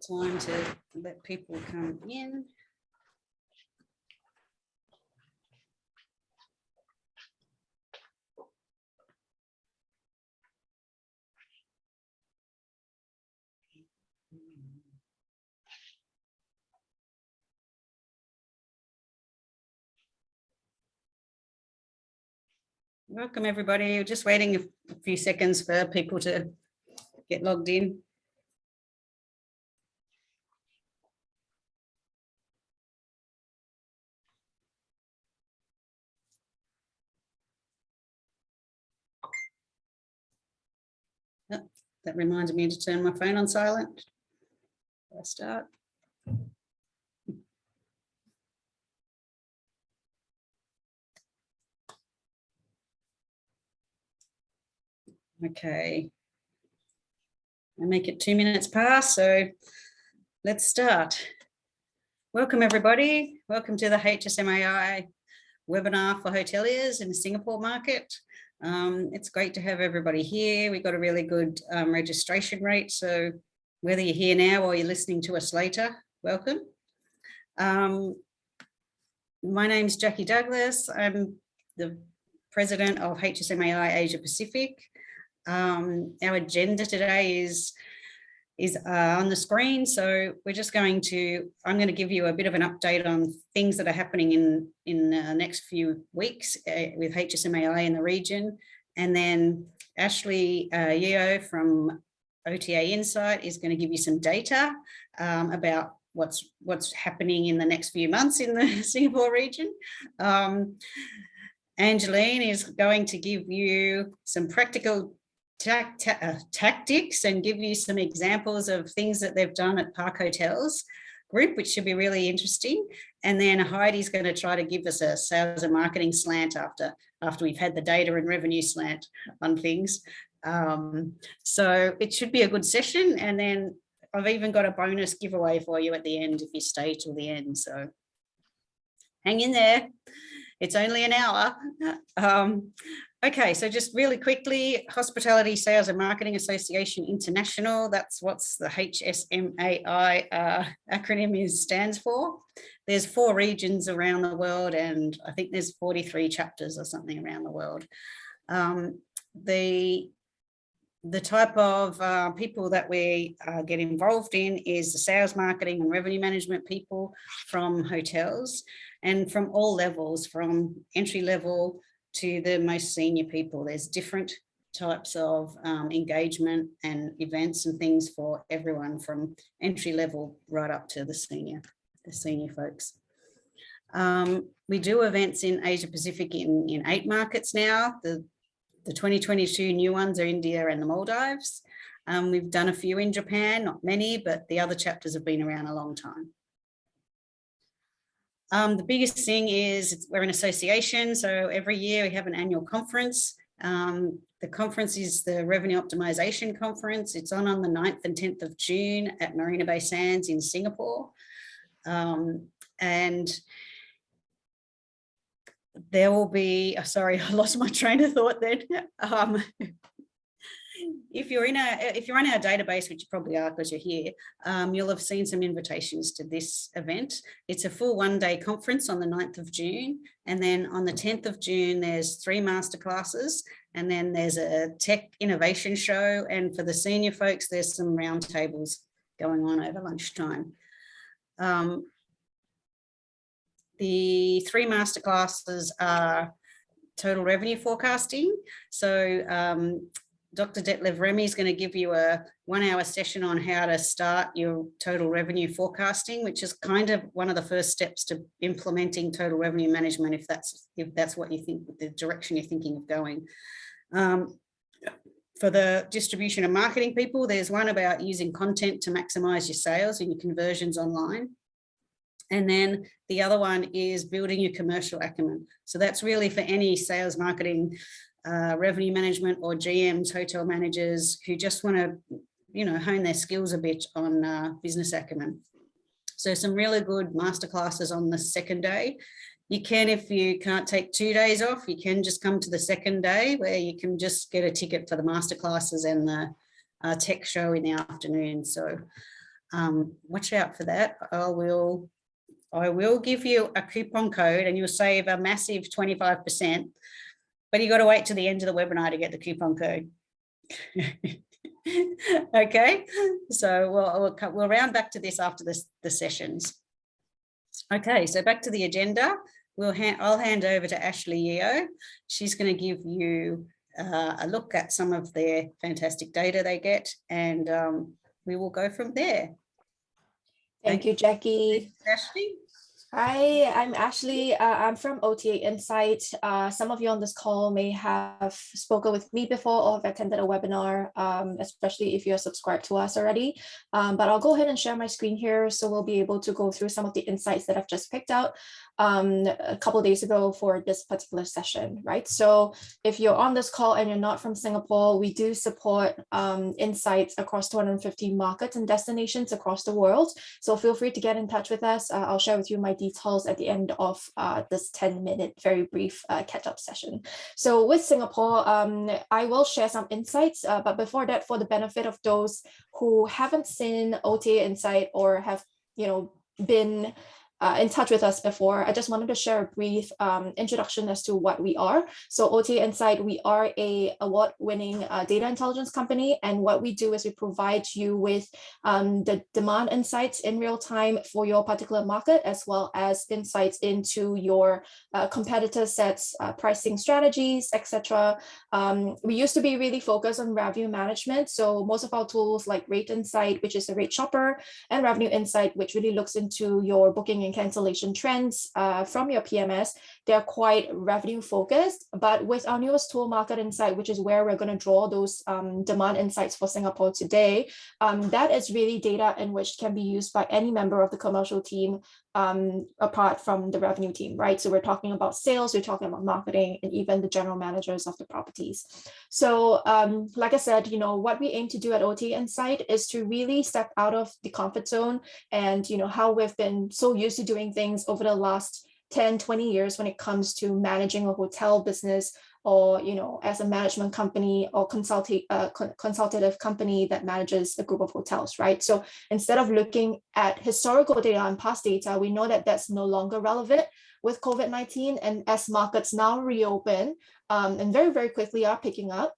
time to let people come in. Welcome everybody. We're just waiting a few seconds for people to get logged in. Oh, that reminded me to turn my phone on silent. Let's start. Okay. I make it 2 minutes past, so let's start. Welcome everybody. Welcome to the HSMAI webinar for hoteliers in the Singapore market. It's great to have everybody here. We've got a really good registration rate, so whether you're here now or you're listening to us later, welcome. My name's Jackie Douglas. I'm the president of HSMAI Asia Pacific. Our agenda today is on the screen, so we're just I'm going to give you a bit of an update on things that are happening in the next few weeks with HSMAI in the region, and then Ashley Yeo from OTA Insight is going to give you some data about what's happening in the next few months in the Singapore region. Angeline is going to give you some practical tactics and give you some examples of things that they've done at Park Hotels Group, which should be really interesting. And then Heidi's going to try to give us a sales and marketing slant after we've had the data and revenue slant on things. So it should be a good session. And then I've even got a bonus giveaway for you at the end if you stay till the end. So hang in there. It's only an hour. Okay, so just really quickly, Hospitality Sales and Marketing Association International, that's what's the HSMAI acronym stands for. There's 4 regions around the world, and I think there's 43 chapters or something around the world. The type of people that we get involved in is the sales, marketing and revenue management people from hotels, and from all levels, from entry level to the most senior people. There's different types of engagement and events and things for everyone, from entry level right up to the senior folks. We do events in Asia Pacific in 8 markets now. The 2022 new ones are India and the Maldives. We've done a few in Japan, not many, but the other chapters have been around a long time. The biggest thing is we're an association, so every year we have an annual conference. The conference is the Revenue Optimization Conference. It's on the 9th and 10th of June at Marina Bay Sands in Singapore. And there will be, sorry, I lost my train of thought then. If you're on our database, which you probably are because you're here, you'll have seen some invitations to this event. It's a full 1-day conference on the 9th of June. And then on the 10th of June, there's 3 masterclasses. And then there's a tech innovation show. And for the senior folks, there's some roundtables going on over lunchtime. The 3 masterclasses are total revenue forecasting. So Dr. Detlev Remy is going to give you a 1-hour session on how to start your total revenue forecasting, which is kind of one of the first steps to implementing total revenue management, if that's what you think, the direction you're thinking of going. For the distribution and marketing people, there's one about using content to maximize your sales and your conversions online. And then the other one is building your commercial acumen. So that's really for any sales, marketing, revenue management, or GMs, hotel managers who just want to, hone their skills a bit on business acumen. So some really good masterclasses on the second day. You can, if you can't take 2 days off, you can just come to the second day where you can just get a ticket for the masterclasses and the tech show in the afternoon. So watch out for that. I will give you a coupon code and you'll save a massive 25%, but you got to wait till the end of the webinar to get the coupon code. Okay, so we'll round back to this after the sessions. Okay, so back to the agenda. I'll hand over to Ashley Yeo. She's going to give you a look at some of their fantastic data they get, and we will go from there. Thank you, Jackie. Ashley. Hi, I'm Ashley. I'm from OTA Insight. Some of you on this call may have spoken with me before or have attended a webinar, especially if you're subscribed to us already. But I'll go ahead and share my screen here so we'll be able to go through some of the insights that I've just picked out a couple of days ago for this particular session, right? So if you're on this call and you're not from Singapore, we do support insights across 250 markets and destinations across the world. So feel free to get in touch with us. I'll share with you my details at the end of this 10-minute very brief catch-up session. So with Singapore, I will share some insights, but before that, for the benefit of those who haven't seen OTA Insight or have been in touch with us before, I just wanted to share a brief introduction as to what we are. So OTA Insight, we are a award-winning data intelligence company, and what we do is we provide you with the demand insights in real time for your particular market, as well as insights into your competitor sets, pricing strategies, etc. We used to be really focused on revenue management, so most of our tools like Rate Insight, which is a rate shopper, and Revenue Insight, which really looks into your booking and cancellation trends from your PMS, they're quite revenue focused. But with our newest tool, Market Insight, which is where we're going to draw those demand insights for Singapore today, that is really data in which can be used by any member of the commercial team apart from the revenue team, right? So we're talking about sales, we're talking about marketing, and even the general managers of the properties. So like I said, what we aim to do at OTA Insight is to really step out of the comfort zone and how we've been so used to doing things over the last 10, 20 years when it comes to managing a hotel business, or as a management company or consultative company that manages a group of hotels, right? So instead of looking at historical data and past data, we know that that's no longer relevant with COVID-19. And as markets now reopen and very, very quickly are picking up,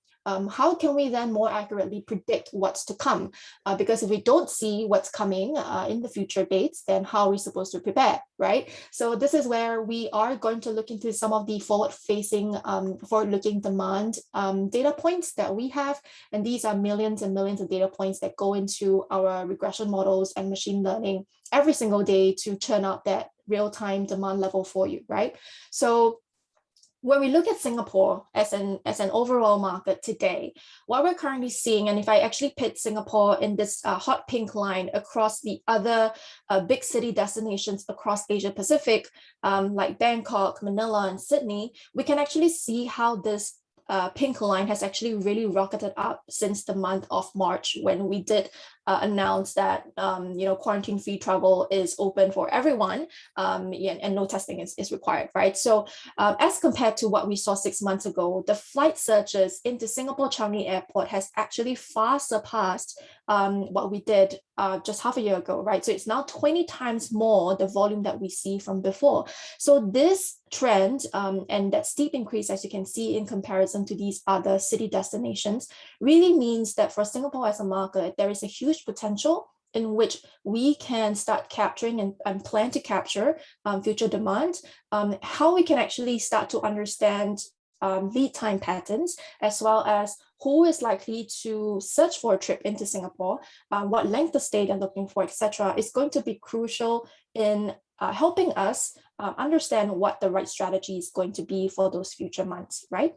how can we then more accurately predict what's to come? Because if we don't see what's coming in the future dates, then how are we supposed to prepare, right? So this is where we are going to look into some of the forward-looking demand data points that we have. And these are millions and millions of data points that go into our regression models and machine learning every single day to churn out that real-time demand level for you, right? So when we look at Singapore as an overall market today, what we're currently seeing, and if I actually pit Singapore in this hot pink line across the other big city destinations across Asia Pacific, like Bangkok, Manila, and Sydney, we can actually see how this pink line has actually really rocketed up since the month of March, when we did announce that quarantine-free travel is open for everyone, and no testing is required, right? So as compared to what we saw 6 months ago, the flight surges into Singapore Changi Airport has actually far surpassed what we did just half a year ago, right? So it's now 20 times more the volume that we see from before. So this trend and that steep increase, as you can see in comparison to these other city destinations, really means that for Singapore as a market, there is a huge potential in which we can start capturing and plan to capture future demand, how we can actually start to understand lead time patterns, as well as who is likely to search for a trip into Singapore, what length of stay they're looking for, etc., is going to be crucial in helping us understand what the right strategy is going to be for those future months, right?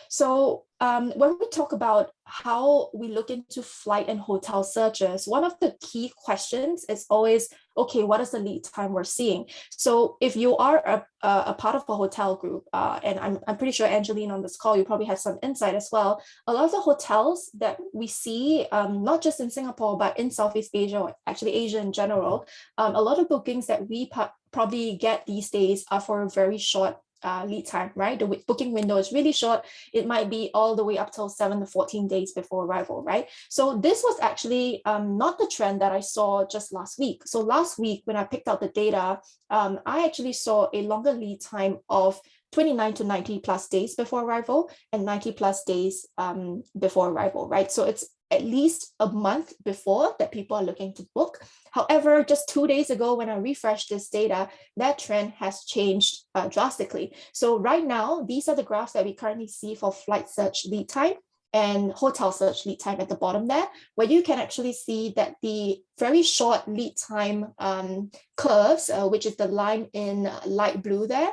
So when we talk about how we look into flight and hotel searches, one of the key questions is always, okay, what is the lead time we're seeing? So if you are a part of a hotel group, and I'm pretty sure Angeline on this call, you probably have some insight as well, a lot of the hotels that we see, not just in Singapore, but in Southeast Asia, or actually Asia in general, a lot of bookings that we probably get these days are for a very short lead time, right? The booking window is really short. It might be all the way up till 7 to 14 days before arrival, right? So this was actually not the trend that I saw just last week. So last week when I picked out the data, I actually saw a longer lead time of 29 to 90 plus days before arrival and 90 plus days before arrival, right? So it's at least a month before that people are looking to book. However, just 2 days ago, when I refreshed this data, that trend has changed drastically. So right now, these are the graphs that we currently see for flight search lead time and hotel search lead time at the bottom there, where you can actually see that the very short lead time curves, which is the line in light blue there,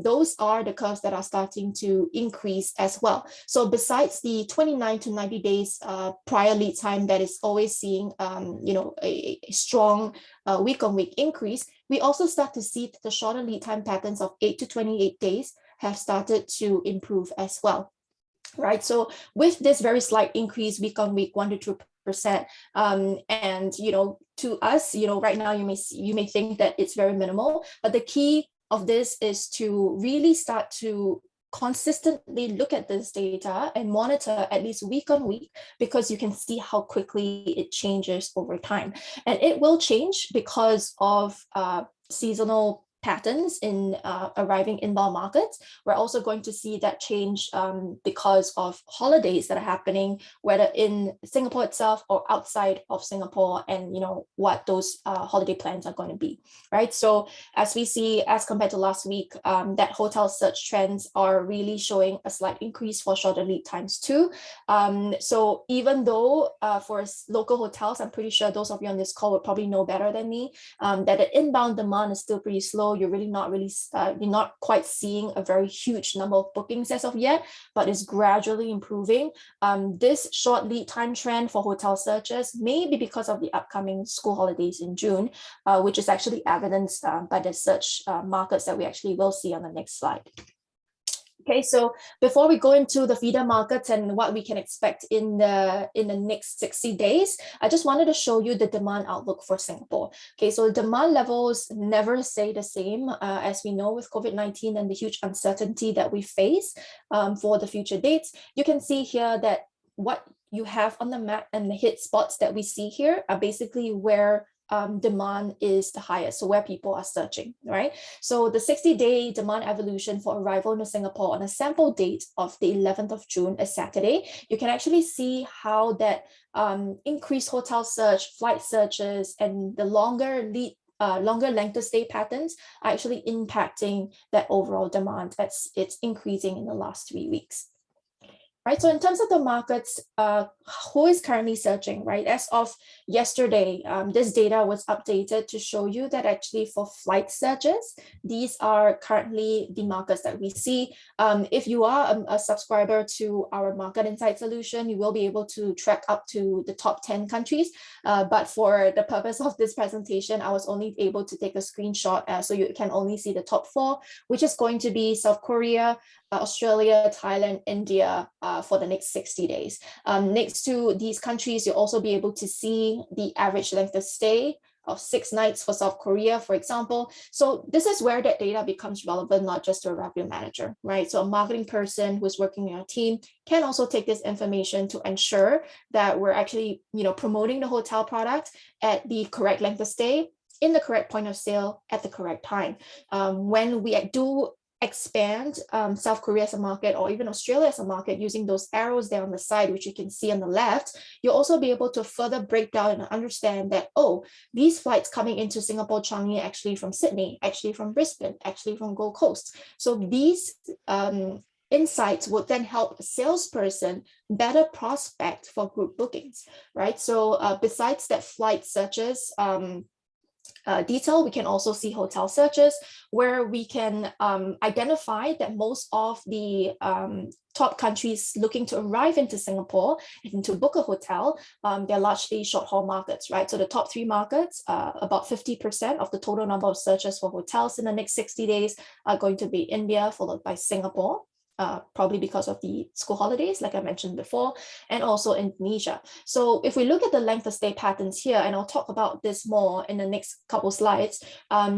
those are the curves that are starting to increase as well. So besides the 29 to 90 days prior lead time that is always seeing a strong week-on-week increase, we also start to see that the shorter lead time patterns of 8 to 28 days have started to improve as well. Right, so with this very slight increase week on week, 1 to 2%, and to us, right now you may think that it's very minimal, but the key of this is to really start to consistently look at this data and monitor at least week on week, because you can see how quickly it changes over time, and it will change because of seasonal patterns in arriving inbound markets. We're also going to see that change because of holidays that are happening, whether in Singapore itself or outside of Singapore, and what those holiday plans are going to be, right? So as we see, as compared to last week, that hotel search trends are really showing a slight increase for shorter lead times too. So even though for local hotels, I'm pretty sure those of you on this call would probably know better than me, that the inbound demand is still pretty slow. You're not quite seeing a very huge number of bookings as of yet, but it's gradually improving. This short lead time trend for hotel searches may be because of the upcoming school holidays in June, which is actually evidenced by the search markets that we actually will see on the next slide. Okay, so before we go into the feeder markets and what we can expect in the next 60 days, I just wanted to show you the demand outlook for Singapore. Okay, so demand levels never stay the same, as we know with COVID-19 and the huge uncertainty that we face for the future dates. You can see here that what you have on the map and the hit spots that we see here are basically where demand is the highest, so where people are searching, right? So the 60-day demand evolution for arrival into Singapore on a sample date of the 11th of June, a Saturday, you can actually see how that increased hotel search, flight searches, and the longer length of stay patterns are actually impacting that overall demand. It's increasing in the last 3 weeks. Right, so in terms of the markets, who is currently searching, right? As of yesterday, this data was updated to show you that actually for flight searches, these are currently the markets that we see. If you are a subscriber to our Market Insight solution, you will be able to track up to the top 10 countries. But for the purpose of this presentation, I was only able to take a screenshot, so you can only see the top 4, which is going to be South Korea, Australia, Thailand, India for the next 60 days. Next to these countries, you'll also be able to see the average length of stay of 6 nights for South Korea, for example. So this is where that data becomes relevant, not just to a revenue manager, right? So a marketing person who's working in your team can also take this information to ensure that we're actually, promoting the hotel product at the correct length of stay, in the correct point of sale, at the correct time. When we do expand South Korea as a market, or even Australia as a market, using those arrows there on the side, which you can see on the left, you'll also be able to further break down and understand that, oh, these flights coming into Singapore Changi actually from Sydney, actually from Brisbane, actually from Gold Coast. So these insights would then help a salesperson better prospect for group bookings, right? So besides that flight searches detail, we can also see hotel searches, where we can identify that most of the top countries looking to arrive into Singapore and to book a hotel, they're largely short-haul markets, right? So the top 3 markets, about 50% of the total number of searches for hotels in the next 60 days are going to be India, followed by Singapore. probably because of the school holidays, like I mentioned before, and also Indonesia. So if we look at the length of stay patterns here, and I'll talk about this more in the next couple slides,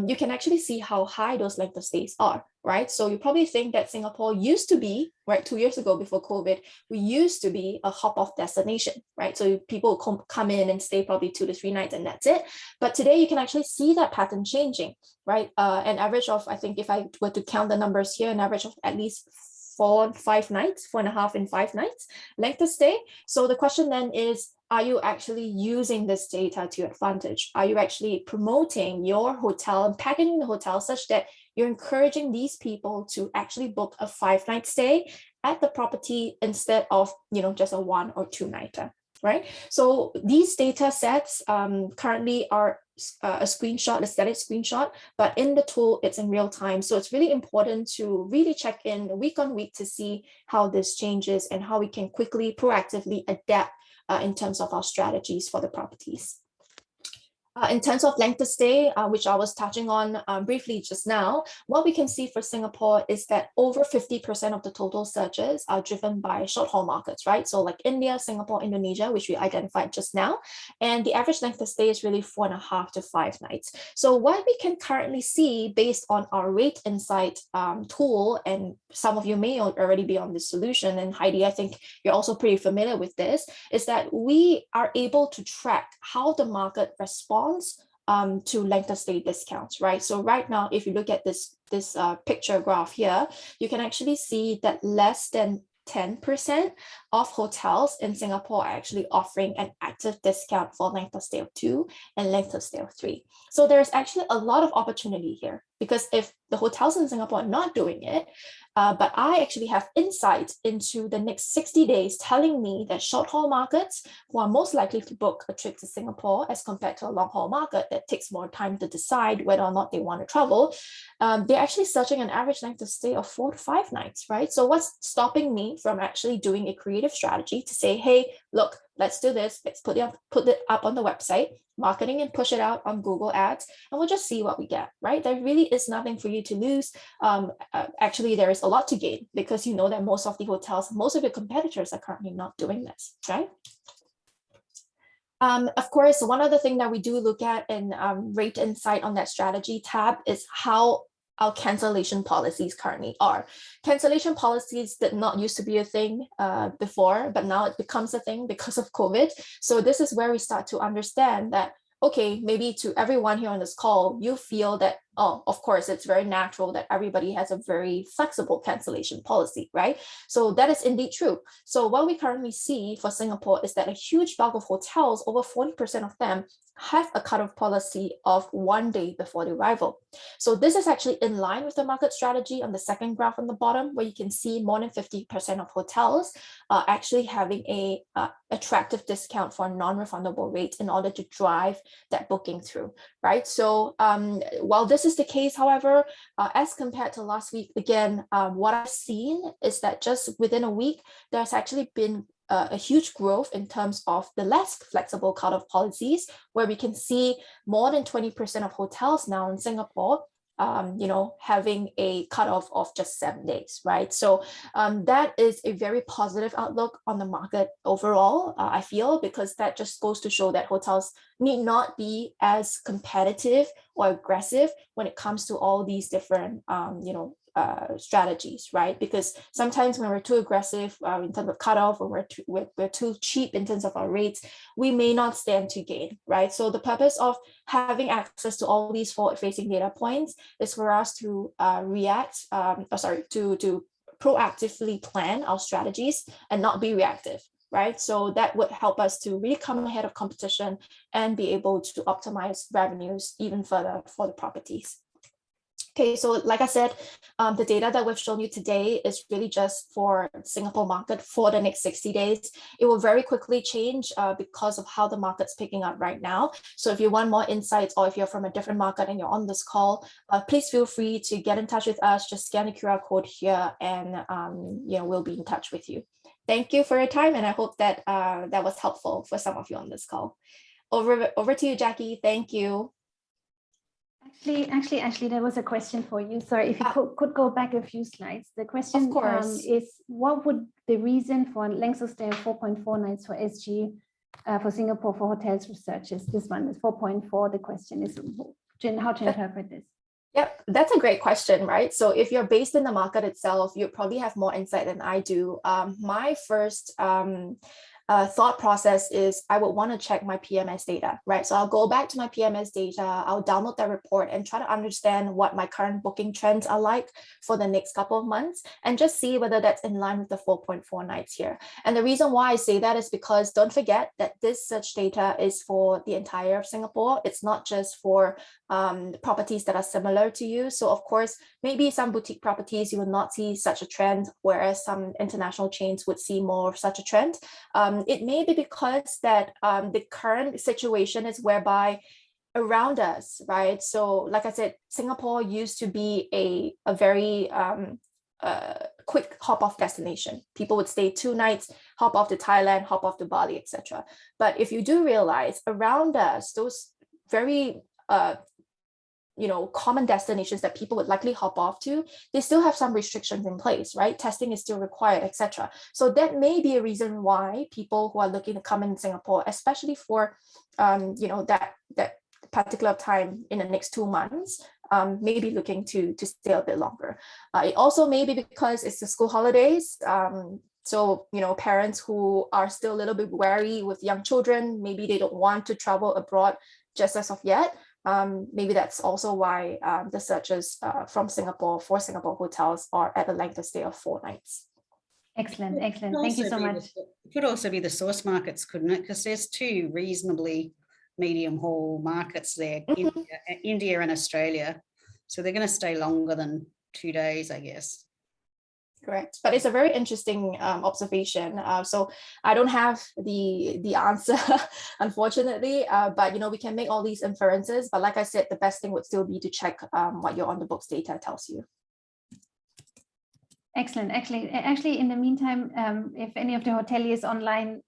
you can actually see how high those length of stays are, right? So you probably think that Singapore used to be, right, 2 years ago before COVID, we used to be a hop-off destination, right? So people come in and stay probably 2 to 3 nights and that's it. But today you can actually see that pattern changing, right? An average of, I think if I were to count the numbers here, an average of at least 4.5 nights, 4.5 and 5 nights length of stay. So the question then is, are you actually using this data to your advantage? Are you actually promoting your hotel and packaging the hotel such that you're encouraging these people to actually book a 5-night stay at the property instead of, just a 1 or 2 nighter, right? So these data sets currently are a screenshot, a static screenshot, but in the tool, it's in real time. So it's really important to really check in week on week to see how this changes and how we can quickly, proactively adapt in terms of our strategies for the properties. In terms of length of stay, which I was touching on briefly just now, what we can see for Singapore is that over 50% of the total searches are driven by short haul markets, right? So like India, Singapore, Indonesia, which we identified just now. And the average length of stay is really 4.5 to 5 nights. So what we can currently see based on our Rate Insight tool, and some of you may already be on this solution, and Heidi, I think you're also pretty familiar with this, is that we are able to track how the market responds to length of stay discounts, right? So right now, if you look at this picture graph here, you can actually see that less than 10% of hotels in Singapore are actually offering an active discount for length of stay of 2 and length of stay of 3. So there's actually a lot of opportunity here, because if the hotels in Singapore are not doing it, but I actually have insight into the next 60 days telling me that short haul markets who are most likely to book a trip to Singapore as compared to a long haul market that takes more time to decide whether or not they want to travel, they're actually searching an average length of stay of 4 to 5 nights, right? So what's stopping me from actually doing a creative strategy to say, hey, look, let's do this, let's put it up on the website, marketing and push it out on Google Ads, and we'll just see what we get, right? There really is nothing for you to lose. Actually, there is a lot to gain, because you know that most of the hotels, most of your competitors are currently not doing this, right? Of course, one other thing that we do look at in Rate Insight on that strategy tab is how our cancellation policies currently are. Cancellation policies did not used to be a thing before, but now it becomes a thing because of COVID. So this is where we start to understand that, okay, maybe to everyone here on this call, you feel that, oh, of course, it's very natural that everybody has a very flexible cancellation policy, right? So that is indeed true. So what we currently see for Singapore is that a huge bulk of hotels, over 40% of them, have a cutoff policy of 1 day before the arrival. So this is actually in line with the market strategy on the second graph on the bottom, where you can see more than 50% of hotels are actually having a attractive discount for a non-refundable rate in order to drive that booking through, right? So while this is the case, however, as compared to last week, again, what I've seen is that just within a week, there's actually been a huge growth in terms of the less flexible cutoff policies, where we can see more than 20% of hotels now in Singapore having a cutoff of just 7 days, right? So that is a very positive outlook on the market overall, I feel, because that just goes to show that hotels need not be as competitive or aggressive when it comes to all these different, strategies, right? Because sometimes when we're too aggressive in terms of cutoff, or we're too cheap in terms of our rates, we may not stand to gain, right? So the purpose of having access to all these forward-facing data points is for us to to proactively plan our strategies and not be reactive, right? So that would help us to really come ahead of competition and be able to optimize revenues even further for the properties. Okay, so like I said, the data that we've shown you today is really just for Singapore market for the next 60 days. It will very quickly change because of how the market's picking up right now. So if you want more insights, or if you're from a different market and you're on this call, please feel free to get in touch with us. Just scan the QR code here, and we'll be in touch with you. Thank you for your time, and I hope that that was helpful for some of you on this call. Over to you, Jackie. Thank you. Actually, there was a question for you. Sorry, if you could go back a few slides. The question Of course. is, what would the reason for length of stay of 4.4 nights for SG for Singapore for hotels researchers? This one is 4.4. The question is how to interpret this. Yep, that's a great question, right? So if you're based in the market itself, you probably have more insight than I do. My first thought process is I would want to check my PMS data, right? So I'll go back to my PMS data, I'll download that report and try to understand what my current booking trends are like for the next couple of months and just see whether that's in line with the 4.4 nights here. And the reason why I say that is because don't forget that this search data is for the entire of Singapore. It's not just for properties that are similar to you. So of course, maybe some boutique properties, you will not see such a trend, whereas some international chains would see more of such a trend. It may be because that the current situation is whereby around us, right? So like I said, Singapore used to be a very quick hop off destination. People would stay 2 nights, hop off to Thailand, hop off to Bali, etc. But if you do realize around us, those very common destinations that people would likely hop off to, they still have some restrictions in place, right? Testing is still required, etc. So that may be a reason why people who are looking to come in Singapore, especially for that particular time in the next 2 months, may be looking to stay a bit longer. It also may be because it's the school holidays. So, parents who are still a little bit wary with young children, maybe they don't want to travel abroad just as of yet. Maybe that's also why the searches from Singapore for Singapore hotels are at a length of stay of 4 nights. Excellent. Thank you so much. It could also be the source markets, couldn't it? Because there's 2 reasonably medium haul markets there, India and Australia. So they're going to stay longer than 2 days, I guess. Correct, but it's a very interesting observation. So I don't have the answer, unfortunately, but we can make all these inferences. But like I said, the best thing would still be to check what your on the books data tells you. Excellent. Actually, in the meantime, if any of the hoteliers online,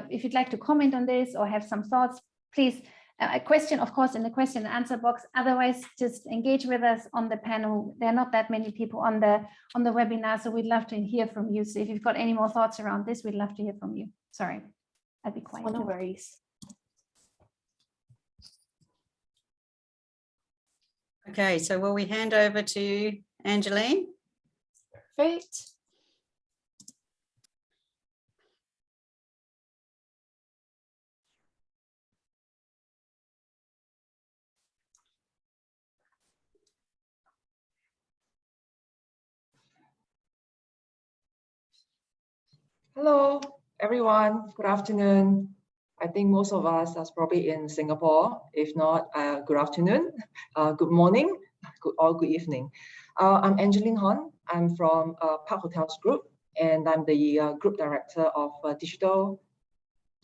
if you'd like to comment on this or have some thoughts, please. A question, of course, in the question and answer box. Otherwise, just engage with us on the panel. There are not that many people on the webinar, so we'd love to hear from you. So if you've got any more thoughts around this, we'd love to hear from you. Sorry, I'll be quiet. Oh, no worries. Okay, so will we hand over to Angeline? Perfect. Hello, everyone. Good afternoon. I think most of us are probably in Singapore. If not, good afternoon, good morning, good evening. I'm Angeline Hon. I'm from Park Hotels Group, and I'm the Group Director of Digital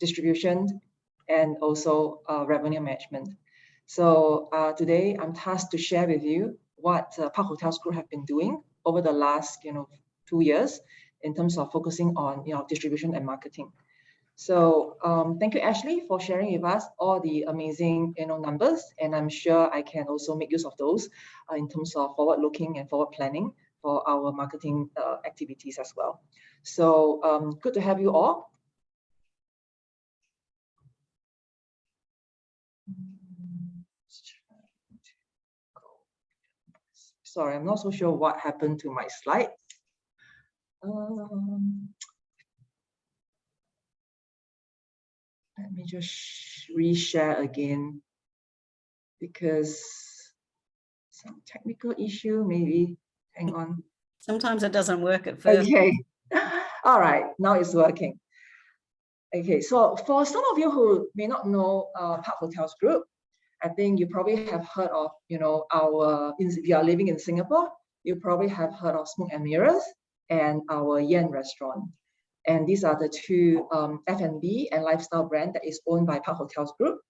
Distribution and also Revenue Management. So today, I'm tasked to share with you what Park Hotels Group have been doing over the last 2 years in terms of focusing on distribution and marketing. So thank you, Ashley, for sharing with us all the amazing numbers, and I'm sure I can also make use of those in terms of forward-looking and forward planning for our marketing activities as well. So good to have you all. Sorry, I'm not so sure what happened to my slide. Let me just reshare again because some technical issue, maybe. Hang on. Sometimes it doesn't work at first. Okay. All right, now it's working. Okay, so for some of you who may not know Park Hotels Group, I think you probably have heard of, if you are living in Singapore, you probably have heard of Smoke and Mirrors and our Yen restaurant. And these are the 2 F&B and lifestyle brand that is owned by Park Hotels Group.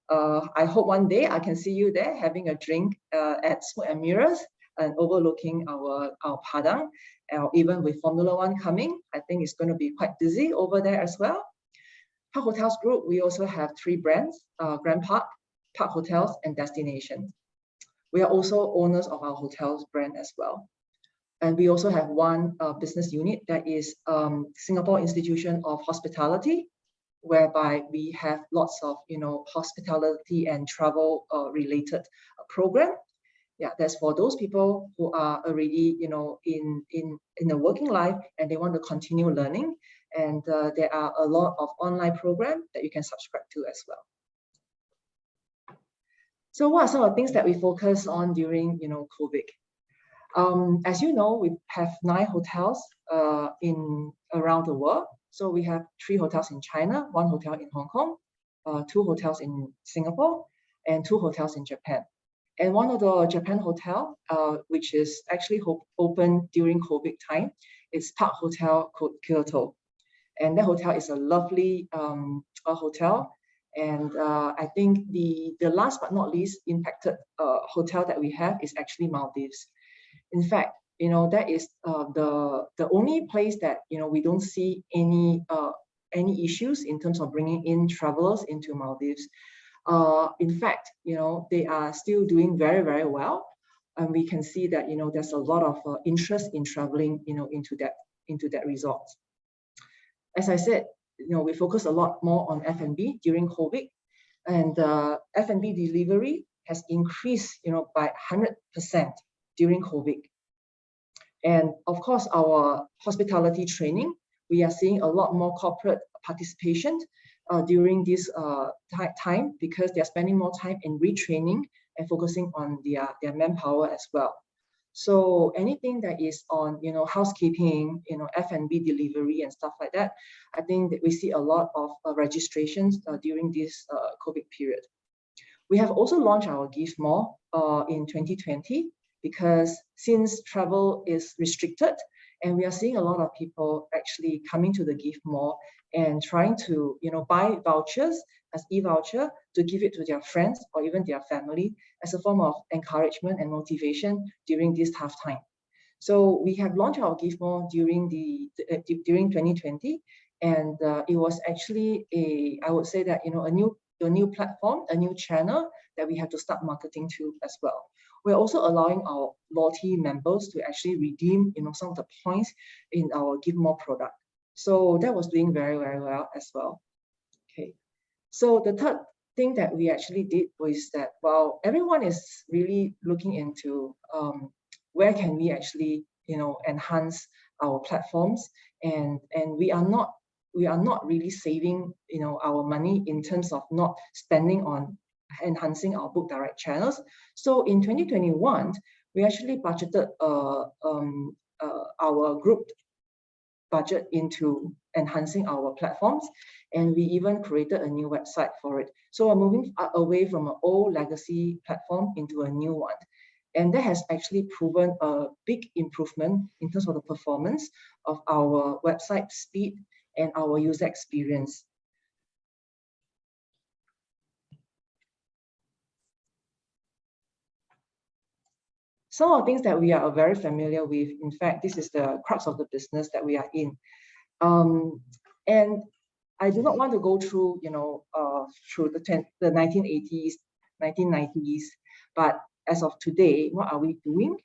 I hope one day I can see you there having a drink at Smoke and Mirrors and overlooking our Padang, even with Formula 1 coming. I think it's going to be quite busy over there as well. Park Hotels Group, we also have 3 brands, Grand Park, Park Hotels, and Destination. We are also owners of our hotels brand as well. And we also have one business unit that is Singapore Institution of Hospitality, whereby we have lots of hospitality and travel related program. Yeah, that's for those people who are already in the working life and they want to continue learning. And there are a lot of online programs that you can subscribe to as well. So what are some of the things that we focus on during COVID? As you know, we have 9 hotels around the world. So we have 3 hotels in China, 1 hotel in Hong Kong, 2 hotels in Singapore, and 2 hotels in Japan. And one of the Japan hotel, which is actually open during COVID time, is Park Hotel Kyoto. And that hotel is a lovely hotel. And I think the last but not least impacted hotel that we have is actually Maldives. In fact, that is the only place that we don't see any issues in terms of bringing in travelers into Maldives. In fact, they are still doing very, very well, and we can see that there's a lot of interest in traveling into that resort. As I said, we focus a lot more on F&B during COVID, and F&B delivery has increased by 100% during COVID. And of course, our hospitality training, we are seeing a lot more corporate participation during this time, because they're spending more time in retraining and focusing on their manpower as well. So anything that is on housekeeping, F&B delivery and stuff like that, I think that we see a lot of registrations during this COVID period. We have also launched our gift mall in 2020, because since travel is restricted, and we are seeing a lot of people actually coming to the gift mall and trying to buy vouchers as e-voucher to give it to their friends or even their family as a form of encouragement and motivation during this tough time. So we have launched our gift mall during 2020, and it was actually I would say that a new platform, a new channel that we have to start marketing to as well. We're also allowing our loyalty members to actually redeem some of the points in our gift mall product. So that was doing very, very well as well. Okay, so the third thing that we actually did was that while everyone is really looking into where can we actually enhance our platforms, and we are not really saving our money in terms of not spending on enhancing our book direct channels. So in 2021, we actually budgeted our group budget into enhancing our platforms, and we even created a new website for it. So we're moving away from an old legacy platform into a new one. And that has actually proven a big improvement in terms of the performance of our website speed and our user experience. Some of the things that we are very familiar with, in fact, this is the crux of the business that we are in. And I do not want to go through, through the 1980s, 1990s, but as of today, what are we doing?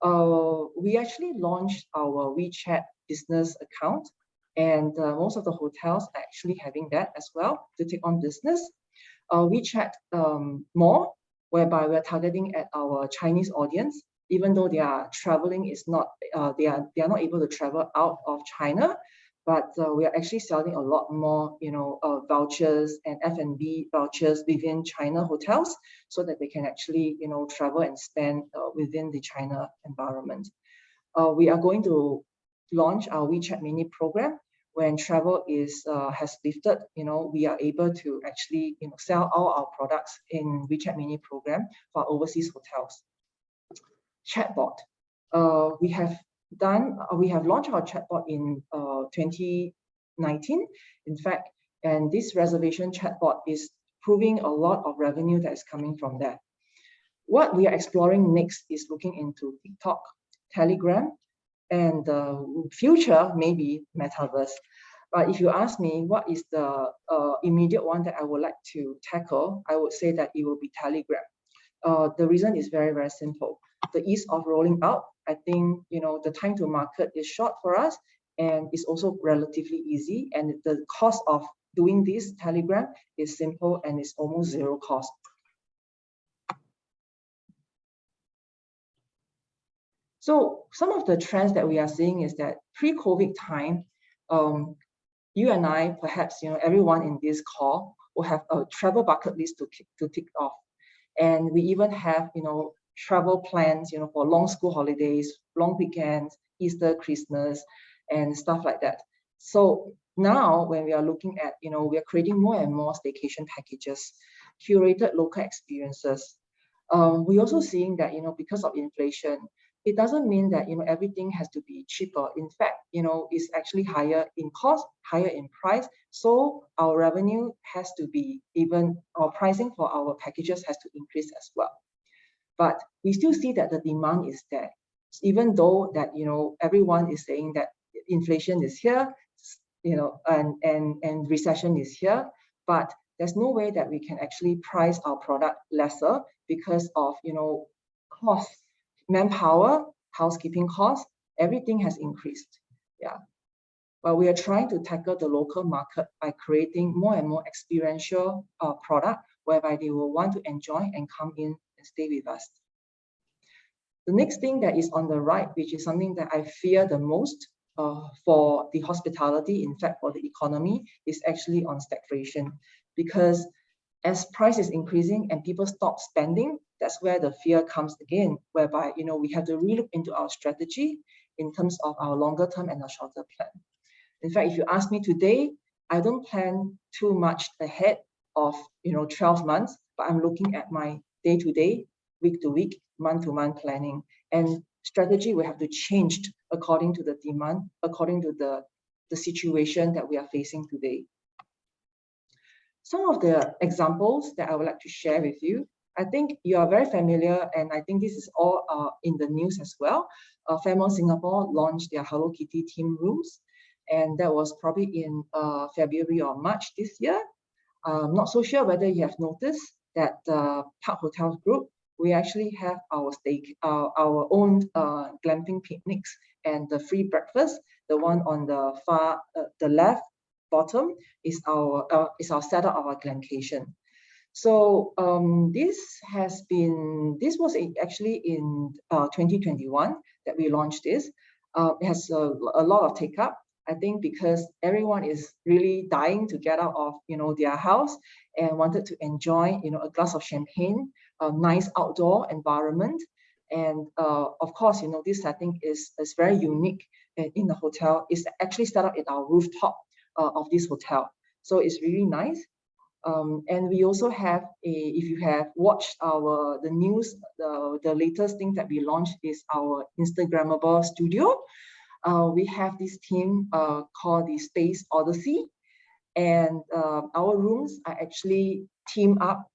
We actually launched our WeChat business account, and most of the hotels are actually having that as well to take on business. WeChat more, whereby we're targeting at our Chinese audience, even though their traveling is not, they are not able to travel out of China, but we are actually selling a lot more, vouchers and F&B vouchers within China hotels, so that they can actually, travel and spend within the China environment. We are going to launch our WeChat mini program. When travel is has lifted, we are able to actually, sell all our products in WeChat mini program for overseas hotels. Chatbot. We have launched our chatbot in 2019, in fact, and this reservation chatbot is proving a lot of revenue that is coming from that. What we are exploring next is looking into TikTok, Telegram, and future maybe Metaverse. But if you ask me what is the immediate one that I would like to tackle, I would say that it will be Telegram. The reason is very, very simple. The ease of rolling out, I think, the time to market is short for us, and it's also relatively easy. And the cost of doing this telegram is simple and it's almost zero cost. So some of the trends that we are seeing is that pre-COVID time, you and I, perhaps, everyone in this call will have a travel bucket list to tick off. And we even have, travel plans, for long school holidays, long weekends, Easter, Christmas, and stuff like that. So now when we are looking at, we are creating more and more staycation packages, curated local experiences. We're also seeing that, because of inflation, it doesn't mean that, everything has to be cheaper. In fact, it's actually higher in cost, higher in price. So our revenue has to be our pricing for our packages has to increase as well. But we still see that the demand is there, even though that, everyone is saying that inflation is here, and recession is here, but there's no way that we can actually price our product lesser because of, costs. Manpower, housekeeping costs, everything has increased. Yeah. But we are trying to tackle the local market by creating more and more experiential product whereby they will want to enjoy and come in and stay with us. The next thing that is on the right, which is something that I fear the most for the hospitality, in fact, for the economy, is actually on stagflation. Because as price is increasing and people stop spending, that's where the fear comes again, whereby, we have to relook into our strategy in terms of our longer term and our shorter plan. In fact, if you ask me today, I don't plan too much ahead of, 12 months, but I'm looking at my day-to-day, week-to-week, month-to-month planning. And strategy will have to change according to the demand, according to the situation that we are facing today. Some of the examples that I would like to share with you, I think you are very familiar, and I think this is all in the news as well. Fairmont Singapore launched their Hello Kitty theme rooms, and that was probably in February or March this year. I'm not so sure whether you have noticed that Park Hotels Group, we actually have our own glamping picnics and the free breakfast. The one on the left bottom is our setup of our glamcation. So this was actually in 2021 that we launched this. It has a lot of take up, I think, because everyone is really dying to get out of their house and wanted to enjoy a glass of champagne, a nice outdoor environment, and of course this setting is very unique in the hotel. It's actually set up at our rooftop of this hotel, so it's really nice. And we also have if you have watched the news, the latest thing that we launched is our Instagrammable studio. We have this theme called the Space Odyssey, and our rooms are actually teamed up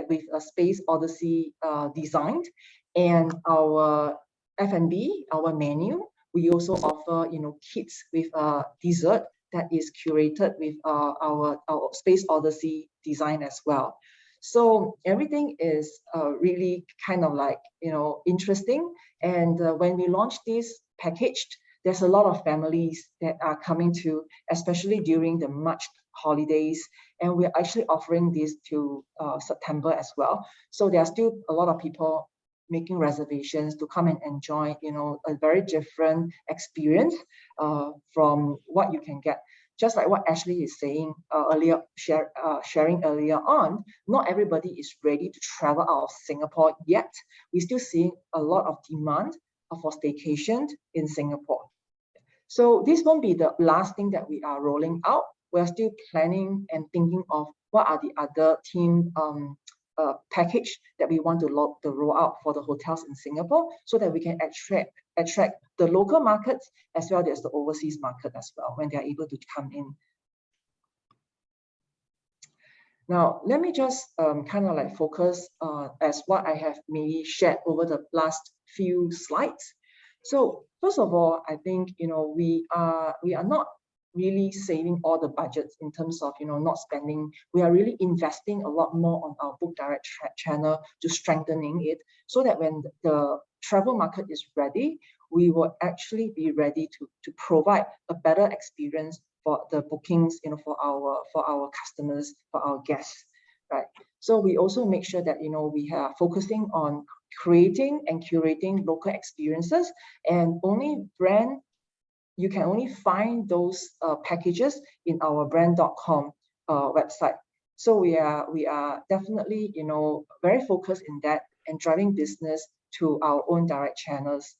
with a Space Odyssey designed, and our F&B, our menu, we also offer kits with dessert that is curated with our Space Odyssey design as well. So everything is really kind of like interesting. And when we launched this package, there's a lot of families that are coming to, especially during the March holidays, and we're actually offering this to September as well. So there are still a lot of people making reservations to come and enjoy, a very different experience from what you can get. Just like what Ashley is saying earlier, sharing earlier on, not everybody is ready to travel out of Singapore yet. We're still seeing a lot of demand for staycation in Singapore. So this won't be the last thing that we are rolling out. We're still planning and thinking of what are the other team package that we want to roll out for the hotels in Singapore, so that we can attract the local markets as well as the overseas market as well when they are able to come in. Now, let me just kind of like focus as what I have maybe shared over the last few slides. So first of all, I think we are not really saving all the budgets in terms of, not spending. We are really investing a lot more on our Book Direct channel to strengthening it, so that when the travel market is ready, we will actually be ready to provide a better experience for the bookings, for our customers, for our guests, right? So we also make sure that, we are focusing on creating and curating local experiences, and you can only find those packages in our brand.com website. So we are definitely, very focused in that and driving business to our own direct channels.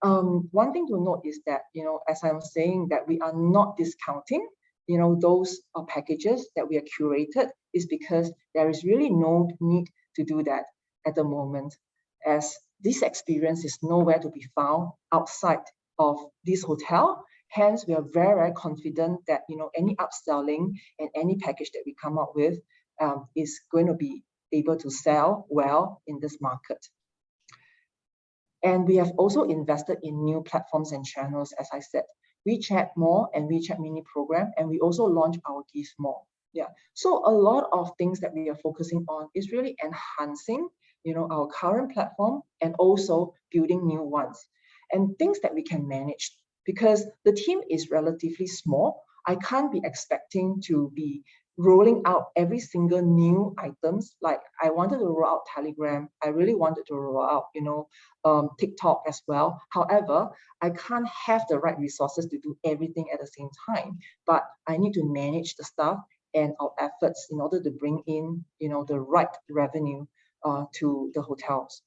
One thing to note is that, as I'm saying, that we are not discounting, those packages that we are curated, is because there is really no need to do that at the moment, as this experience is nowhere to be found outside of this hotel. Hence, we are very, very confident that, any upselling and any package that we come up with is going to be able to sell well in this market. And we have also invested in new platforms and channels, as I said, WeChat More and WeChat Mini Program, and we also launched our Gift More. Yeah, so a lot of things that we are focusing on is really enhancing, our current platform and also building new ones, and things that we can manage, because the team is relatively small. I can't be expecting to be rolling out every single new items. Like, I wanted to roll out Telegram. I really wanted to roll out, TikTok as well. However, I can't have the right resources to do everything at the same time, but I need to manage the stuff and our efforts in order to bring in, the right revenue to the hotels.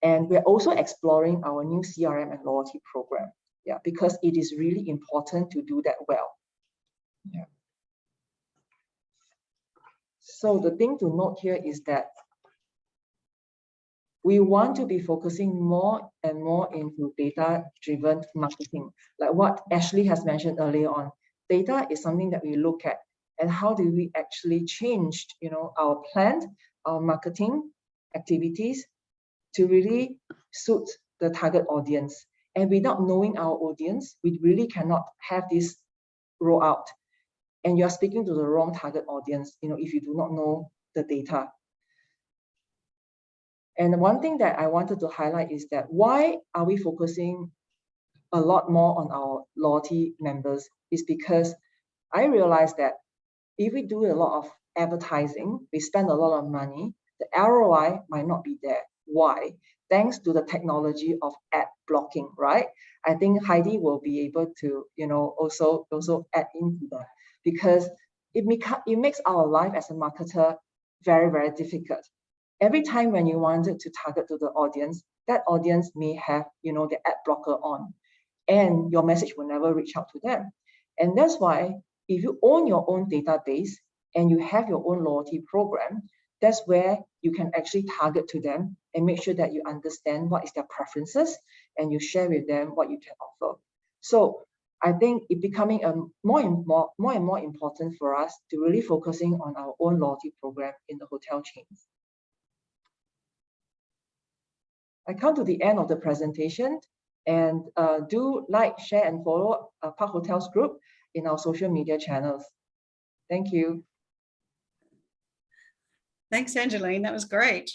And we're also exploring our new CRM and loyalty program. Yeah, because it is really important to do that well. Yeah. So the thing to note here is that we want to be focusing more and more into data-driven marketing. Like what Ashley has mentioned earlier on, data is something that we look at, and how do we actually change, our plan, our marketing activities to really suit the target audience. And without knowing our audience, we really cannot have this roll out. And you're speaking to the wrong target audience, if you do not know the data. And one thing that I wanted to highlight is that why are we focusing a lot more on our loyalty members, is because I realized that if we do a lot of advertising, we spend a lot of money, the ROI might not be there. Why? Thanks to the technology of ad blocking, right? I think Heidi will be able to, also add into that, because it makes our life as a marketer very, very difficult. Every time when you wanted to target to the audience, that audience may have, the ad blocker on, and your message will never reach out to them. And that's why if you own your own database and you have your own loyalty program, that's where you can actually target to them and make sure that you understand what is their preferences, and you share with them what you can offer. So I think it becoming more and more important for us to really focusing on our own loyalty program in the hotel chains. I come to the end of the presentation, and do like, share, and follow Park Hotels Group in our social media channels. Thank you. Thanks, Angeline. That was great.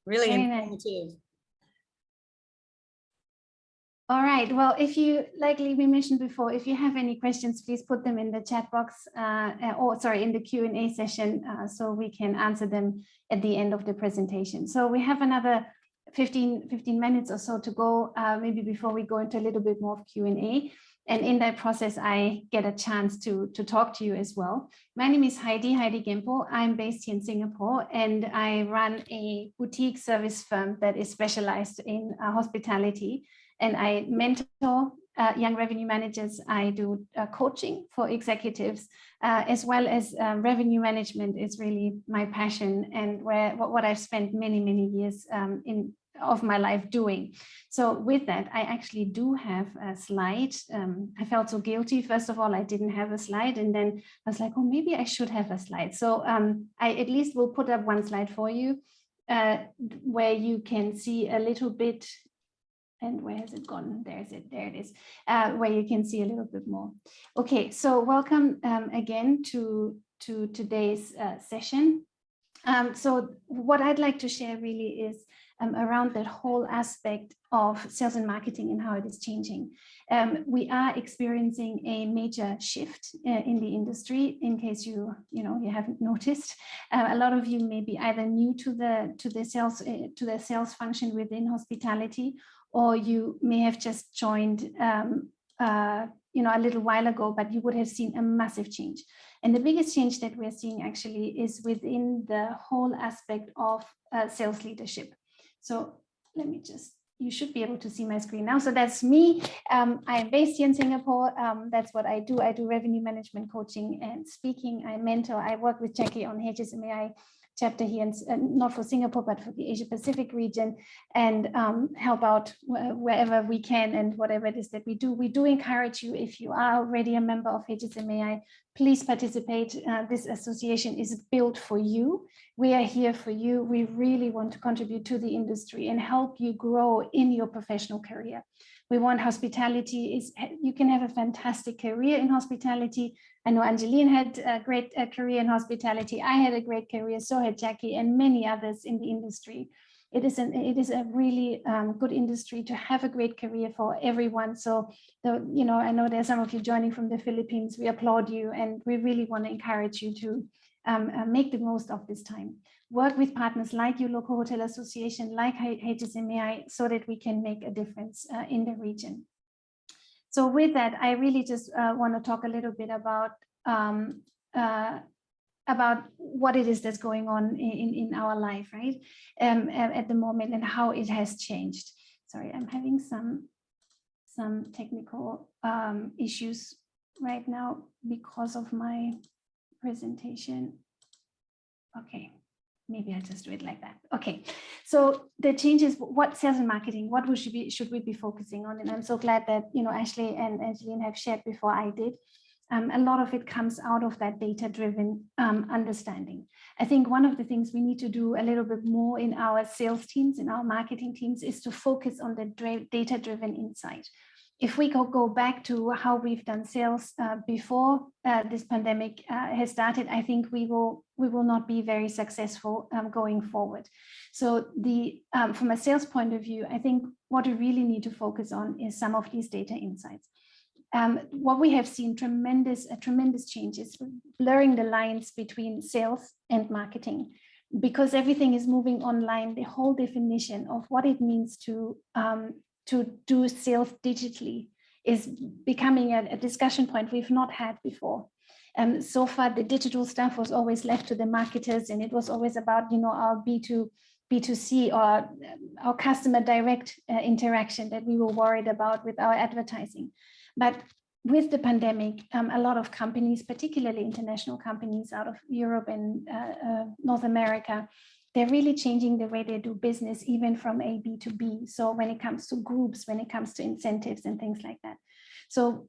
Really informative. All right. Well, if you, like we mentioned before, if you have any questions, please put them in the chat box, in the Q&A session, so we can answer them at the end of the presentation. So we have another 15 minutes or so to go, maybe before we go into a little bit more of Q&A. And in that process, I get a chance to talk to you as well. My name is Heidi Gempel. I'm based here in Singapore, and I run a boutique service firm that is specialized in hospitality. And I mentor young revenue managers. I do coaching for executives, as well as revenue management is really my passion, and what I've spent many years of my life doing. So with that, I actually do have a slide. I felt so guilty. First of all, I didn't have a slide, and then I was like, oh, maybe I should have a slide. So I at least will put up one slide for you, where you can see a little bit. And where has it gone? There it is, where you can see a little bit more. Okay, so welcome again to today's session. So what I'd like to share really is around that whole aspect of sales and marketing and how it is changing. We are experiencing a major shift in the industry. In case you haven't noticed, a lot of you may be either new to the sales function within hospitality, or you may have just joined a little while ago, but you would have seen a massive change. And the biggest change that we're seeing actually is within the whole aspect of sales leadership. So let me you should be able to see my screen now. So that's me. I am based here in Singapore. That's what I do. I do revenue management coaching and speaking. I mentor. I work with Jackie on HSMAI chapter here, and not for Singapore, but for the Asia Pacific region, and help out wherever we can and whatever it is that we do. We do encourage you, if you are already a member of HSMAI, please participate. This association is built for you. We are here for you. We really want to contribute to the industry and help you grow in your professional career. We want hospitality you can have a fantastic career in hospitality. I know Angeline had a great career in hospitality. I had a great career, so had Jackie and many others in the industry. It is a really good industry to have a great career for everyone. So, I know there's some of you joining from the Philippines. We applaud you, and we really want to encourage you to make the most of this time. Work with partners like your local hotel association, like HSMAI, so that we can make a difference in the region. So with that, I really just want to talk a little bit about what it is that's going on in our life, right, at the moment, and how it has changed. Sorry, I'm having some technical issues right now because of my presentation. Okay. Maybe I'll just do it like that. Okay, so the changes, what sales and marketing, what should we be focusing on? And I'm so glad that Ashley and Angeline have shared before I did. A lot of it comes out of that data-driven understanding. I think one of the things we need to do a little bit more in our sales teams, in our marketing teams, is to focus on the data-driven insight. If we go back to how we've done sales before this pandemic has started, I think we will not be very successful going forward. So from a sales point of view, I think what we really need to focus on is some of these data insights. What we have seen a tremendous change is blurring the lines between sales and marketing, because everything is moving online. The whole definition of what it means to do sales digitally is becoming a discussion point we've not had before. So far, the digital stuff was always left to the marketers, and it was always about our B2C or our customer direct interaction that we were worried about with our advertising. But with the pandemic, a lot of companies, particularly international companies out of Europe and North America, they're really changing the way they do business, even from A, B to B. So when it comes to groups, when it comes to incentives and things like that. So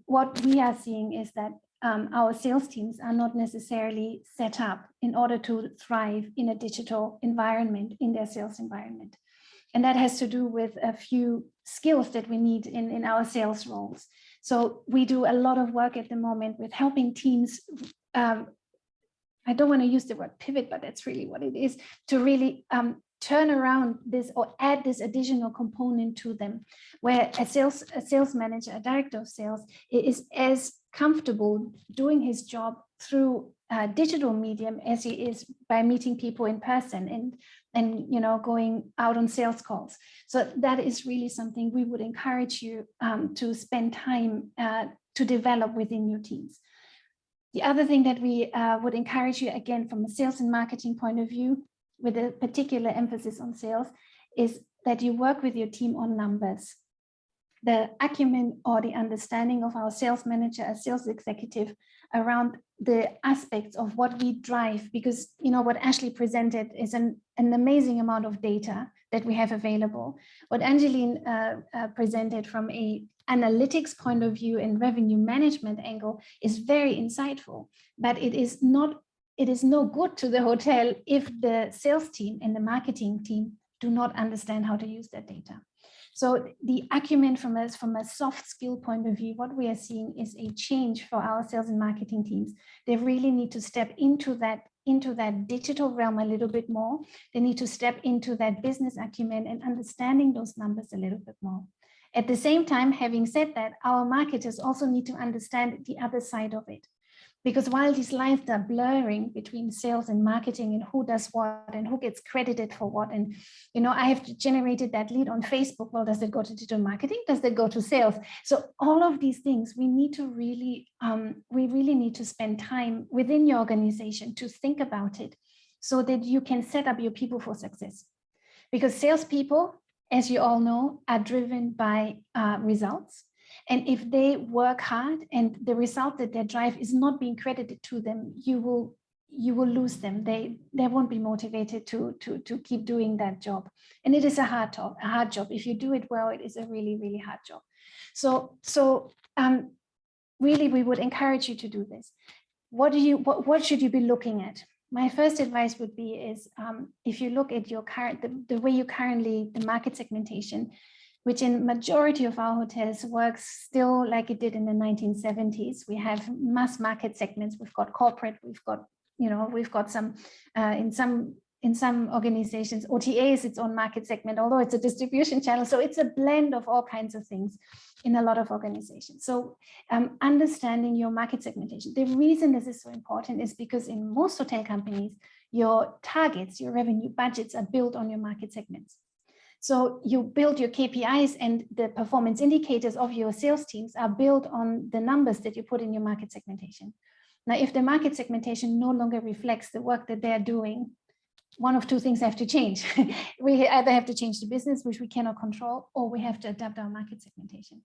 what we are seeing is that our sales teams are not necessarily set up in order to thrive in a digital environment, in their sales environment. And that has to do with a few skills that we need in our sales roles. So we do a lot of work at the moment with helping teams. I don't want to use the word pivot, but that's really what it is, to really turn around this or add this additional component to them, where a sales manager, a director of sales, is as comfortable doing his job through digital medium as he is by meeting people in person and going out on sales calls. So that is really something we would encourage you to spend time to develop within your teams. The other thing that we would encourage you, again, from a sales and marketing point of view, with a particular emphasis on sales, is that you work with your team on numbers. The acumen or the understanding of our sales manager, a sales executive, around the aspects of what we drive, because what Ashley presented is an amazing amount of data that we have available. What Angeline presented from a analytics point of view and revenue management angle is very insightful, but it is no good to the hotel if the sales team and the marketing team do not understand how to use that data. So the acumen from a soft skill point of view, what we are seeing is a change for our sales and marketing teams. They really need to step into that digital realm a little bit more. They need to step into that business acumen and understanding those numbers a little bit more. At the same time, having said that, our marketers also need to understand the other side of it. Because while these lines are blurring between sales and marketing and who does what and who gets credited for what, and I have generated that lead on Facebook. Well, does it go to digital marketing? Does it go to sales? So all of these things we need to really, we really need to spend time within your organization to think about it, so that you can set up your people for success. Because salespeople, as you all know, are driven by results. And if they work hard and the result that they drive is not being credited to them, you will lose them. They won't be motivated to keep doing that job. And it is a hard job. If you do it well, it is a really, really hard job. So really, we would encourage you to do this. What should you be looking at? My first advice would be is if you look at your the way you currently, the market segmentation, which in majority of our hotels works still like it did in the 1970s. We have mass market segments. We've got corporate. We've got some in some organizations, OTA is its own market segment, although it's a distribution channel. So it's a blend of all kinds of things in a lot of organizations. So understanding your market segmentation. The reason this is so important is because in most hotel companies, your targets, your revenue budgets are built on your market segments. So you build your KPIs and the performance indicators of your sales teams are built on the numbers that you put in your market segmentation. Now, if the market segmentation no longer reflects the work that they're doing, one of two things have to change. We either have to change the business, which we cannot control, or we have to adapt our market segmentation.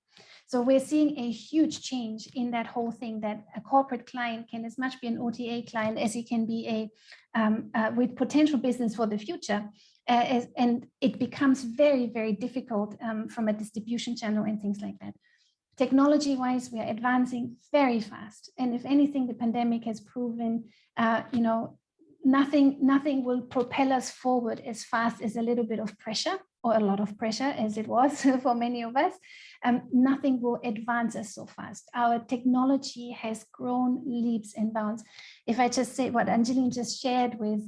So we're seeing a huge change in that whole thing, that a corporate client can as much be an OTA client as he can be with potential business for the future. And it becomes very, very difficult from a distribution channel and things like that. Technology-wise, we are advancing very fast. And if anything, the pandemic has proven, nothing will propel us forward as fast as a little bit of pressure, or a lot of pressure as it was for many of us. Nothing will advance us so fast. Our technology has grown leaps and bounds. If I just say what Angeline just shared with,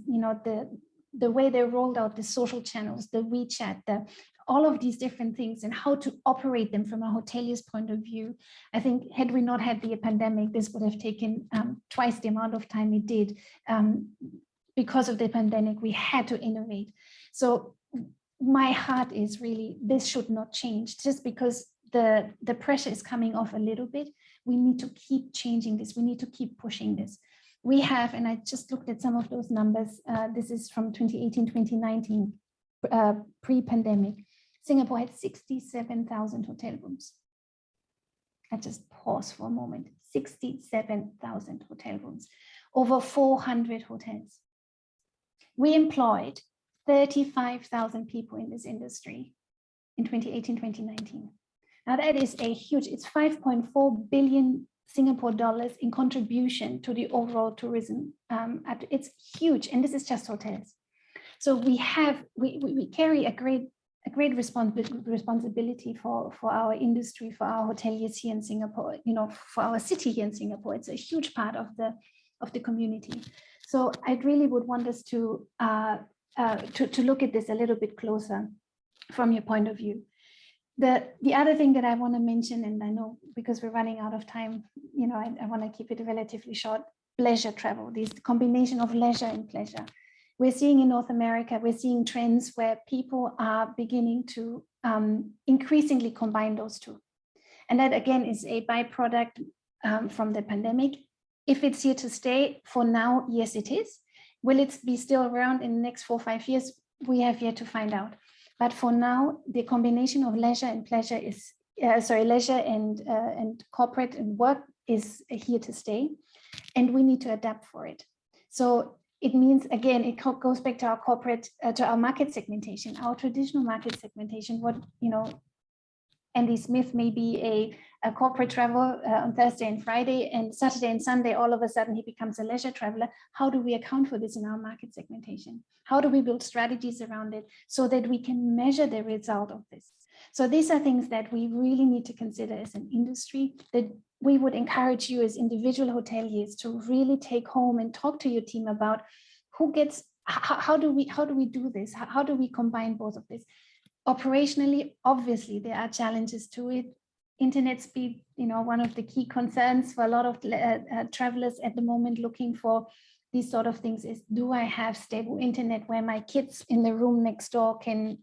the way they rolled out the social channels, the WeChat, all of these different things, and how to operate them from a hotelier's point of view. I think had we not had the pandemic, this would have taken twice the amount of time it did. Because of the pandemic, we had to innovate. So my heart is really, this should not change. Just because the pressure is coming off a little bit, we need to keep changing this. We need to keep pushing this. We have, and I just looked at some of those numbers. This is from 2018, 2019, pre-pandemic. Singapore had 67,000 hotel rooms. I just pause for a moment. 67,000 hotel rooms, over 400 hotels. We employed 35,000 people in this industry in 2018, 2019. Now that is a huge, it's 5.4 billion Singapore dollars in contribution to the overall tourism. It's huge, and this is just hotels. So we carry a great responsibility for our industry, for our hoteliers here in Singapore, for our city here in Singapore. It's a huge part of the community. So I really would want us to look at this a little bit closer from your point of view. The other thing that I want to mention, and I know because we're running out of time, I want to keep it relatively short, leisure travel, this combination of leisure and pleasure. We're seeing in North America, we're seeing trends where people are beginning to increasingly combine those two. And that again is a byproduct from the pandemic. If it's here to stay, for now, yes, it is. Will it be still around in the next 4 or 5 years? We have yet to find out. But for now, the combination of leisure and pleasure is, leisure and corporate and work is here to stay, and we need to adapt for it. So it means, again, it goes back to our corporate, to our market segmentation, our traditional market segmentation. Andy Smith may be a corporate travel on Thursday and Friday, and Saturday and Sunday, all of a sudden he becomes a leisure traveler. How do we account for this in our market segmentation? How do we build strategies around it so that we can measure the result of this? So these are things that we really need to consider as an industry, that we would encourage you as individual hoteliers to really take home and talk to your team about who gets, how do we do this? How do we combine both of this? Operationally, obviously, there are challenges to it. Internet speed, one of the key concerns for a lot of travelers at the moment looking for these sort of things is, do I have stable internet where my kids in the room next door can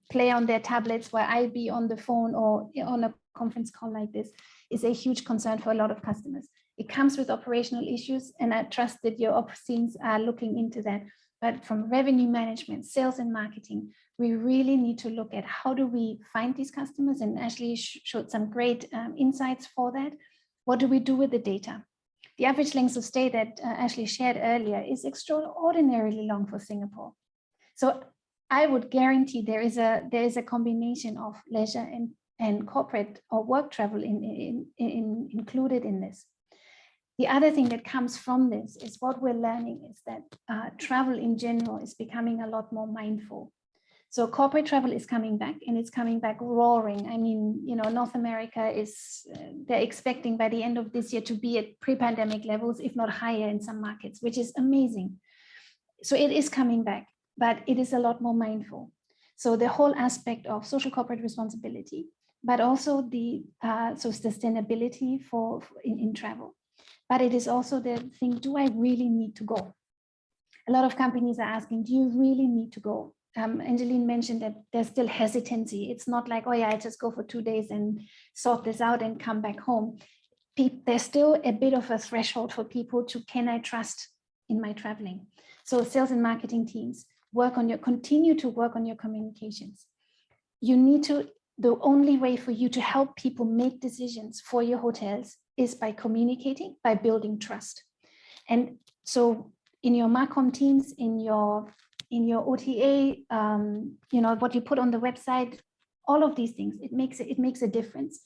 play on their tablets while I be on the phone or on a conference call like this, is a huge concern for a lot of customers. It comes with operational issues, and I trust that your ops teams are looking into that. But from revenue management, sales and marketing, we really need to look at how do we find these customers, and Ashley showed some great insights for that. What do we do with the data? The average length of stay that Ashley shared earlier is extraordinarily long for Singapore. So I would guarantee there is a combination of leisure and corporate or work travel included in this. The other thing that comes from this is what we're learning is that travel in general is becoming a lot more mindful. So corporate travel is coming back, and it's coming back roaring. I mean, North America they're expecting by the end of this year to be at pre-pandemic levels, if not higher in some markets, which is amazing. So it is coming back, but it is a lot more mindful. So the whole aspect of social corporate responsibility, but also the sustainability in travel. But it is also the thing, do I really need to go? A lot of companies are asking, do you really need to go? Angeline mentioned that there's still hesitancy. It's not like, oh yeah, I just go for 2 days and sort this out and come back home. There's still a bit of a threshold for people to, can I trust in my traveling? So sales and marketing teams, continue to work on your communications. You need to, the only way for you to help people make decisions for your hotels is by communicating, by building trust. And so in your Marcom teams, in your OTA, what you put on the website, all of these things, it makes a difference.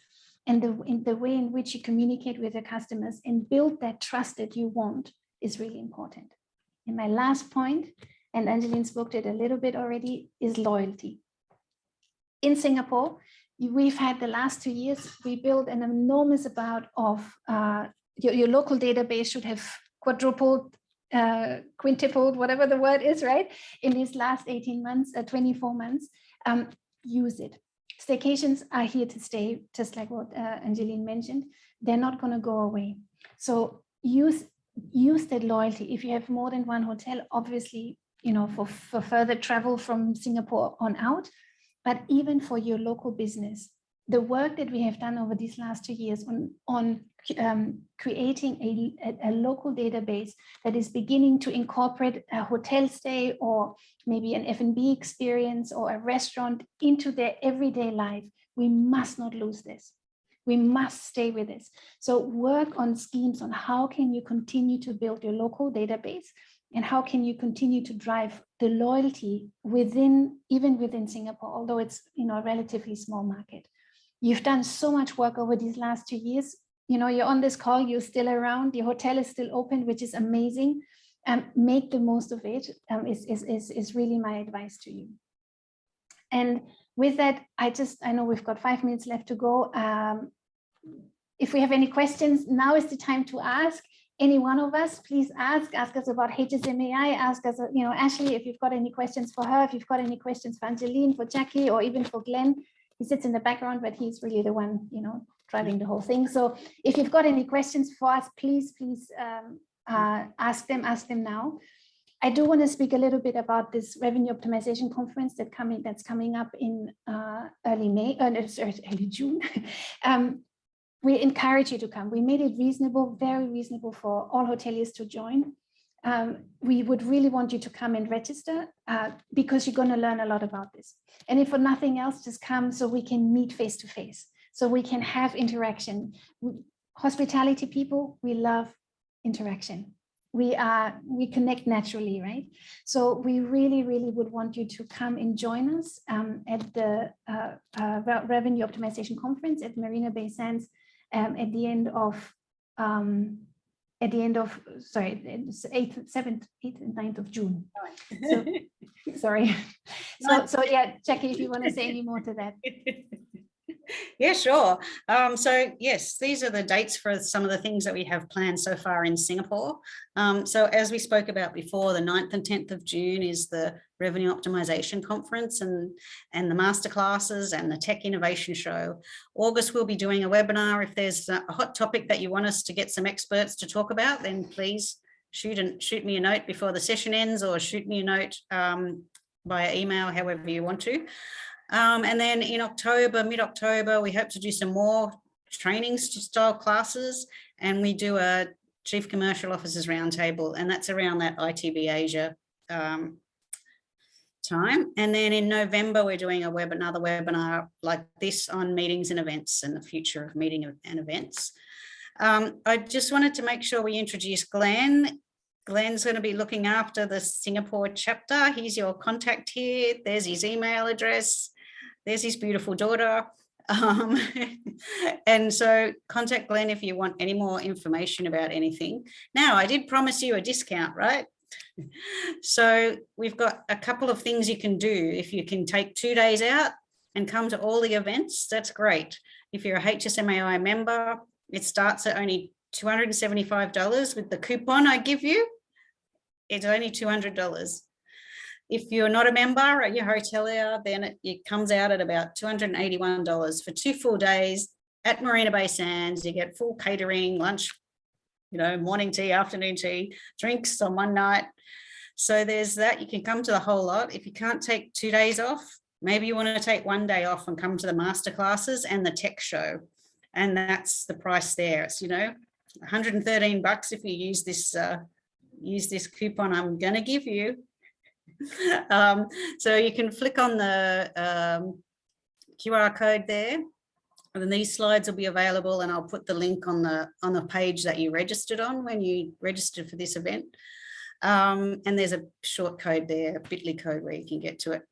And the way in which you communicate with your customers and build that trust that you want is really important. And my last point, and Angeline spoke to it a little bit already, is loyalty. In Singapore, we've had the last 2 years, we built an enormous amount of, your local database should have quadrupled, quintupled, whatever the word is, right? In these last 18 months, 24 months, use it. Staycations are here to stay, just like what Angeline mentioned. They're not going to go away. So use that loyalty. If you have more than one hotel, obviously, for further travel from Singapore on out, but even for your local business, the work that we have done over these last 2 years on creating a local database that is beginning to incorporate a hotel stay or maybe an F&B experience or a restaurant into their everyday life, we must not lose this. We must stay with this. So work on schemes on how can you continue to build your local database, and how can you continue to drive the loyalty even within Singapore, although it's a relatively small market. You've done so much work over these last 2 years. You're on this call, you're still around, the hotel is still open, which is amazing. Make the most of it, is really my advice to you. And with that, I know we've got 5 minutes left to go. If we have any questions, now is the time to ask. Any one of us, please ask us about HSMAI, ask us, Ashley, if you've got any questions for her, if you've got any questions for Angeline, for Jackie, or even for Glenn. He sits in the background, but he's really the one, driving the whole thing. So if you've got any questions for us, please ask them now. I do want to speak a little bit about this revenue optimization conference that's coming up in early June. We encourage you to come. We made it reasonable, very reasonable for all hoteliers to join. We would really want you to come and register because you're going to learn a lot about this. And if for nothing else, just come so we can meet face to face, so we can have interaction. Hospitality people, we love interaction. We connect naturally, right? So we really, really would want you to come and join us at the Revenue Optimization Conference at Marina Bay Sands at the end of at the end of, sorry, it's 8th, 7th, 8th and 9th of June. So, sorry. So yeah, Jackie, if you want to say any more to that. Yeah, sure. So yes, these are the dates for some of the things that we have planned so far in Singapore. So as we spoke about before, the 9th and 10th of June is the Revenue Optimization Conference and the masterclasses and the Tech Innovation Show. August, we'll be doing a webinar. If there's a hot topic that you want us to get some experts to talk about, then please shoot me a note before the session ends, or shoot me a note via email, however you want to. And then in October, mid-October, we hope to do some more training style classes, and we do a Chief Commercial Officers Roundtable, and that's around that ITB Asia time. And then in November, we're doing another webinar like this on meetings and events and the future of meeting and events. I just wanted to make sure we introduce Glenn. Glenn's going to be looking after the Singapore chapter. He's your contact here. There's his email address. There's his beautiful daughter. And so contact Glenn if you want any more information about anything. Now, I did promise you a discount, right? So we've got a couple of things you can do. If you can take 2 days out and come to all the events, that's great. If you're a HSMAI member, it starts at only $275 with the coupon I give you. It's only $200. If you're not a member at your hotelier, then it comes out at about $281 for 2 full days at Marina Bay Sands. You get full catering, lunch, morning tea, afternoon tea, drinks on one night. So there's that. You can come to the whole lot. If you can't take 2 days off, maybe you want to take 1 day off and come to the masterclasses and the tech show. And that's the price there. It's, $113 if you use this coupon I'm going to give you. So you can flick on the QR code there, and then these slides will be available, and I'll put the link on the page that you registered on when you registered for this event. And there's a short code there, a bit.ly code where you can get to it.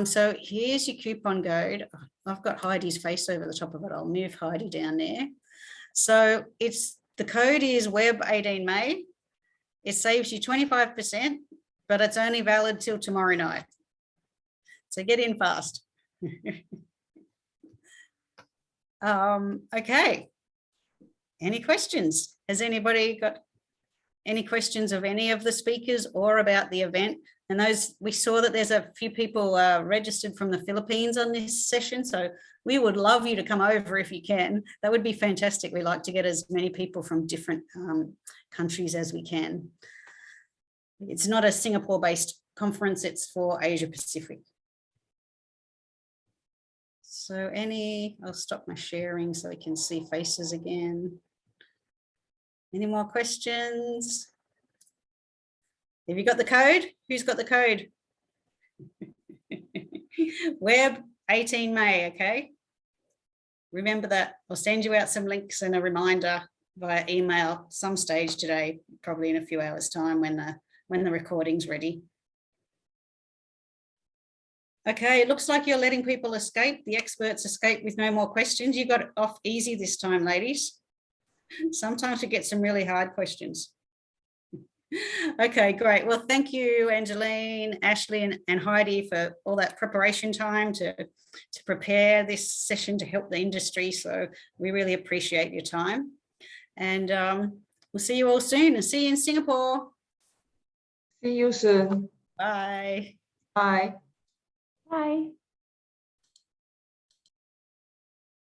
So here's your coupon code. I've got Heidi's face over the top of it. I'll move Heidi down there. So the code is Web18May. It saves you 25%, but it's only valid till tomorrow night. So get in fast. Okay. Any questions? Has anybody got any questions of any of the speakers or about the event? And we saw that there's a few people registered from the Philippines on this session. So we would love you to come over if you can. That would be fantastic. We like to get as many people from different countries as we can. It's not a Singapore-based conference, it's for Asia Pacific. So I'll stop my sharing so we can see faces again. Any more questions? Have you got the code? Who's got the code? Web 18 May, okay? Remember that. I'll send you out some links and a reminder via email some stage today, probably in a few hours' time when the recording's ready. Okay, it looks like you're letting people escape. The experts escape with no more questions. You got it off easy this time, ladies. Sometimes we get some really hard questions. Okay, great. Well, thank you, Angeline, Ashley, and Heidi for all that preparation time to prepare this session to help the industry. So we really appreciate your time. And we'll see you all soon, and see you in Singapore. See you soon. Bye. Bye. Bye.